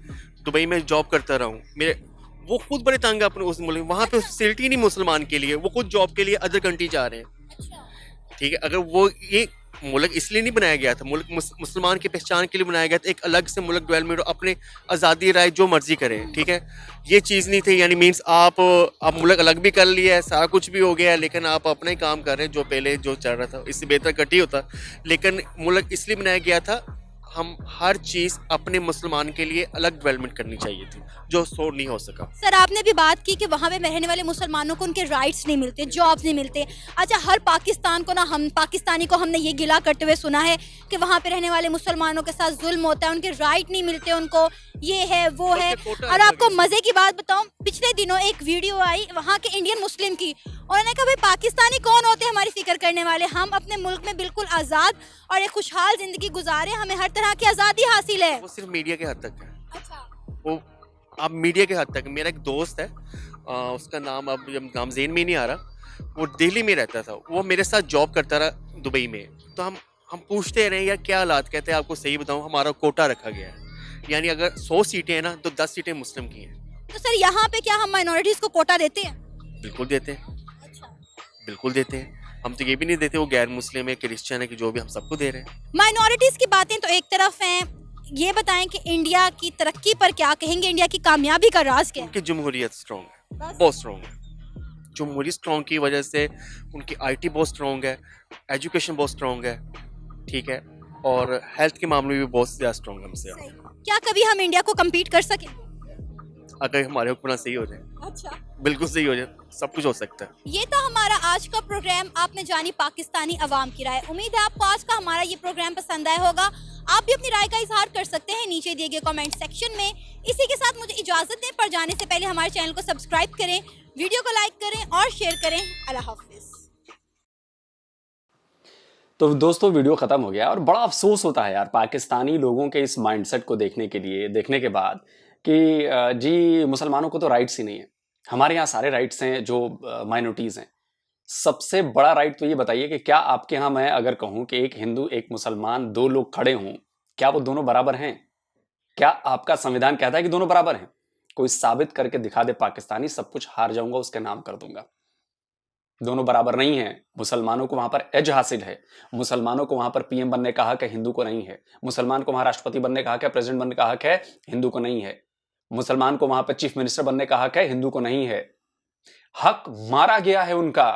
दुबई में जॉब करता रहा हूँ, मेरे वो खुद बड़े तंग है अपने उस मुल्क में। वहाँ पे फैसिलिटी नहीं मुसलमान के लिए, वो खुद जॉब के लिए अदर कंट्री जा रहे हैं। ठीक है, अगर वो ये मुल्क इसलिए नहीं बनाया गया था, मुल्क मुसलमान की पहचान के लिए बनाया गया था, एक अलग से मुल्क डेवलपमेंट, अपने आज़ादी राय जो मर्जी करें। ठीक है, ये चीज़ नहीं थी। यानी मीन्स आप मुल्क अलग भी कर लिया है, सारा कुछ भी हो गया है, लेकिन आप अपना ही काम कर रहे हैं जो पहले जो चल रहा था, इससे बेहतर कट ही होता। लेकिन मुल्क इसलिए बनाया गया था, हम हर चीज़ अपने मुसलमान के लिए अलग डेवलपमेंट करनी चाहिए थी, जो सो नहीं हो सका। सर, आपने भी बात की कि वहाँ पे रहने वाले मुसलमानों को उनके राइट्स नहीं मिलते, जॉब्स नहीं मिलते। अच्छा, हर पाकिस्तान को ना, हम पाकिस्तानी को हमने ये गिला करते हुए सुना है कि वहाँ पे रहने वाले मुसलमानों के साथ जुल्म होता है, उनके राइट नहीं मिलते उनको, ये है वो है। और आपको मज़े की बात बताऊँ, पिछले दिनों एक वीडियो आई वहाँ के इंडियन मुस्लिम की, उन्होंने कहा भाई पाकिस्तानी कौन होते हैं हमारी फिक्र करने वाले, हम अपने मुल्क में बिल्कुल आज़ाद और एक खुशहाल ज़िंदगी गुजारे, हमें हर तरह की आज़ादी हासिल है। वो सिर्फ मीडिया के हद तक है। वो आप मीडिया के हद तक। मेरा एक दोस्त है, उसका नाम अब नाम ज़हन में नहीं आ रहा, वो दिल्ली में रहता था, वो मेरे साथ जॉब करता रहा दुबई में। तो हम पूछते रहे यार क्या हालात, कहते हैं आपको सही बताऊं, हमारा कोटा रखा गया है, यानी अगर 100 सीटें हैं ना तो 10 सीटें मुस्लिम की हैं। तो सर, यहाँ पे क्या हम माइनॉरिटीज़ को कोटा देते हैं? बिल्कुल देते हैं, बिल्कुल देते हैं। हम तो ये भी नहीं देते वो गैर मुस्लिम है, क्रिश्चियन है, कि जो भी हम सबको दे रहे हैं। माइनॉरिटीज़ की बातें तो एक तरफ हैं, ये बताएं कि इंडिया की तरक्की पर क्या कहेंगे, इंडिया की कामयाबी का राज क्या है? उनकी जमहूरियत स्ट्रॉन्ग है, बहुत स्ट्रॉन्ग है। जमहूरियत स्ट्रॉन्ग की वजह से उनकी आईटी बहुत स्ट्रॉन्ग है, एजुकेशन बहुत स्ट्रॉन्ग है, ठीक है, और हेल्थ के मामले में भी बहुत ज़्यादा स्ट्रॉन्ग है हमसे। क्या कभी हम इंडिया को कम्पीट कर सकें? अगर हमारे हुक्मरान सही हो जाए, अच्छा, बिल्कुल सही हो जाए, सब कुछ हो सकता है। ये था हमारा आज का प्रोग्राम, आपने जानी पाकिस्तानी अवाम की राय। उम्मीद है आपको आज का हमारा ये प्रोग्राम पसंद आया होगा। आप भी अपनी राय का इजहार कर सकते हैं नीचे दिए गए कमेंट सेक्शन में। इसी के साथ मुझे इजाजत दें, पर जाने से पहले हमारे चैनल को सब्सक्राइब करें, वीडियो को लाइक करें और शेयर करें। अल्लाह हाफिज। तो दोस्तों, वीडियो ख़त्म हो गया और बड़ा अफसोस होता है यार पाकिस्तानी लोगों के इस माइंडसेट को देखने के बाद कि जी मुसलमानों को तो राइट्स ही नहीं है। हमारे यहाँ सारे राइट्स हैं जो माइनॉरिटीज़ हैं। सबसे बड़ा राइट तो ये बताइए कि क्या आपके यहाँ मैं अगर कहूँ कि एक हिंदू एक मुसलमान दो लोग खड़े हों, क्या वो दोनों बराबर हैं? क्या आपका संविधान कहता है कि दोनों बराबर हैं? कोई साबित करके दिखा दे पाकिस्तानी, सब कुछ हार जाऊंगा, उसके नाम कर दूंगा। दोनों बराबर नहीं है। मुसलमानों को वहां पर एज हासिल है, मुसलमानों को वहां पर पीएम बनने का हक है, हिंदू को नहीं है। मुसलमान को वहां राष्ट्रपति बनने का हक है, प्रेसिडेंट बनने का हक है, हिंदू को नहीं है। मुसलमान को वहां पर चीफ मिनिस्टर बनने का हक है, हिंदू को नहीं है। हक मारा गया है उनका।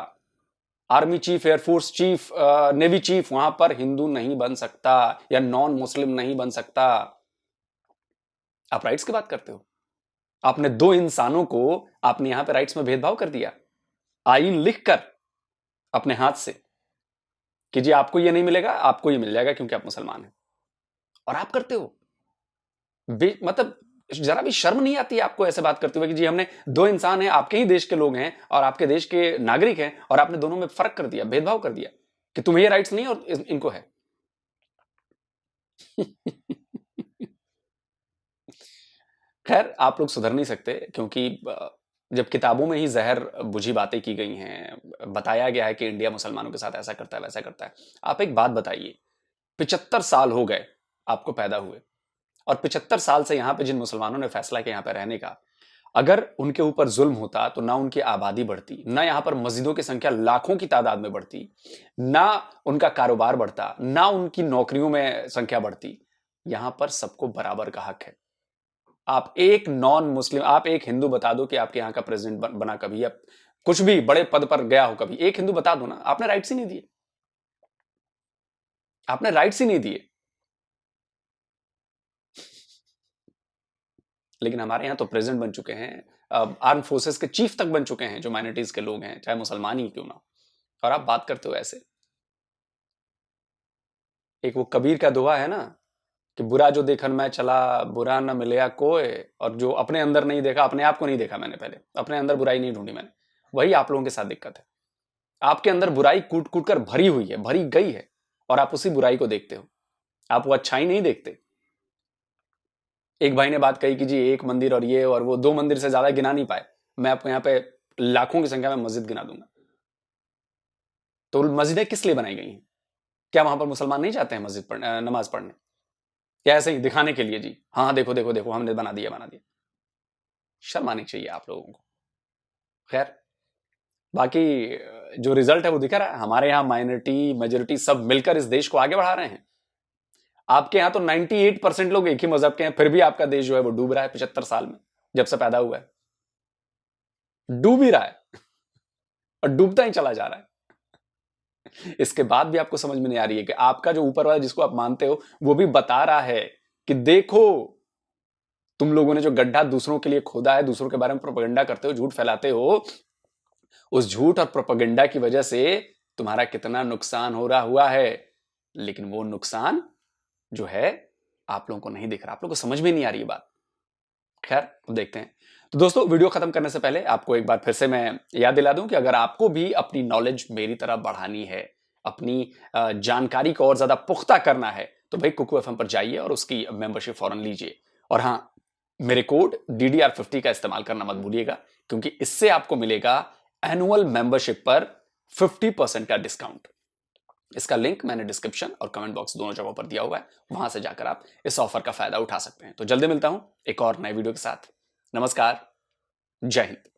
Army chief, air force chief, navy chief, वहां पर हिंदू नहीं बन सकता या नॉन मुस्लिम नहीं बन सकता। आप राइट्स की बात करते हो? आपने दो इंसानों को आपने यहां पे राइट्स में भेदभाव कर दिया, आईन लिखकर अपने हाथ से कि जी आपको ये नहीं मिलेगा, आपको ये मिल जाएगा क्योंकि आप मुसलमान हैं, और आप करते हो। मतलब जरा भी शर्म नहीं आती है आपको ऐसे बात करते हुए कि जी हमने दो इंसान हैं, आपके ही देश के लोग हैं और आपके देश के नागरिक हैं, और आपने दोनों में फर्क कर दिया, भेदभाव कर दिया कि तुम्हें ये राइट्स नहीं और इनको है। खैर, आप लोग सुधर नहीं सकते, क्योंकि जब किताबों में ही जहर बुझी बातें की गई हैं, बताया गया है कि इंडिया मुसलमानों के साथ ऐसा करता है वैसा करता है। आप एक बात बताइए, 75 साल हो गए आपको पैदा हुए, और 75 साल से यहाँ पे जिन मुसलमानों ने फैसला किया यहाँ पे रहने का, अगर उनके ऊपर जुल्म होता तो ना उनकी आबादी बढ़ती, ना यहाँ पर मस्जिदों की संख्या लाखों की तादाद में बढ़ती, ना उनका कारोबार बढ़ता, ना उनकी नौकरियों में संख्या बढ़ती। यहां पर सबको बराबर का हक है। आप एक नॉन मुस्लिम, आप एक हिंदू बता दो कि आपके यहां का प्रेसिडेंट बना कभी, या कुछ भी बड़े पद पर गया हो कभी, एक हिंदू बता दो ना, आपने राइट्स ही नहीं दिए, आपने राइट्स ही नहीं दिए। लेकिन हमारे यहां तो प्रेसिडेंट बन चुके हैं, आर्म फोर्सेस के चीफ तक बन चुके हैं जो माइनॉरिटीज के लोग हैं, चाहे मुसलमान ही क्यों ना, और आप बात करते हो ऐसे। एक वो कबीर का दोहा है ना कि बुरा जो देखन मैं चला, बुरा न मिलया कोई, और जो अपने अंदर नहीं देखा, अपने आप को नहीं देखा मैंने, पहले अपने अंदर बुराई नहीं ढूंढी मैंने, वही आप लोगों के साथ दिक्कत है। आपके अंदर बुराई कूट कूट कर भरी हुई है, भरी गई है, और आप उसी बुराई को देखते हो, आप वो अच्छाई नहीं देखते। एक भाई ने बात कही कि जी एक मंदिर और ये और वो, 2 मंदिर से ज्यादा गिना नहीं पाए, मैं आपको यहाँ पे लाखों की संख्या में मस्जिद गिना दूंगा। तो मस्जिदें किस लिए बनाई गई हैं? क्या वहां पर मुसलमान नहीं जाते हैं मस्जिद पढ़ने, नमाज पढ़ने, या ऐसे ही दिखाने के लिए जी, हाँ देखो देखो देखो हमने बना दिया बना दिया? शर्म आनी चाहिए आप लोगों को। खैर, बाकी जो रिजल्ट है वो दिखा रहा है, हमारे यहाँ माइनॉरिटी मेजोरिटी सब मिलकर इस देश को आगे बढ़ा रहे हैं। आपके यहाँ तो 98% लोग एक ही मजहब के हैं, फिर भी आपका देश जो है वो डूब रहा है 75 साल में, जब से पैदा हुआ है डूब ही रहा है, और डूबता ही चला जा रहा है। इसके बाद भी आपको समझ में नहीं आ रही है कि आपका जो ऊपर वाला जिसको आप मानते हो वो भी बता रहा है कि देखो तुम लोगों ने जो गड्ढा दूसरों के लिए खोदा है, दूसरों के बारे में प्रोपेगेंडा करते हो, झूठ फैलाते हो, उस झूठ और प्रोपेगेंडा की वजह से तुम्हारा कितना नुकसान हो रहा हुआ है। लेकिन वो नुकसान जो है आप लोगों को नहीं दिख रहा, आप लोगों को समझ में नहीं आ रही है बात। खैर, देखते हैं। तो दोस्तों, वीडियो खत्म करने से पहले आपको एक बार फिर से मैं याद दिला दूं कि अगर आपको भी अपनी नॉलेज मेरी तरह बढ़ानी है, अपनी जानकारी को और ज्यादा पुख्ता करना है, तो भाई कुकू एफएम पर जाइए और उसकी मेंबरशिप फौरन लीजिए। और हाँ, मेरे कोड DDR50 का इस्तेमाल करना मत भूलिएगा, क्योंकि इससे आपको मिलेगा एनुअल मेंबरशिप पर 50% का डिस्काउंट। इसका लिंक मैंने डिस्क्रिप्शन और कमेंट बॉक्स दोनों जगहों पर दिया हुआ है, वहां से जाकर आप इस ऑफर का फायदा उठा सकते हैं। तो जल्दी मिलता हूं एक और नए वीडियो के साथ। नमस्कार, जय हिंद।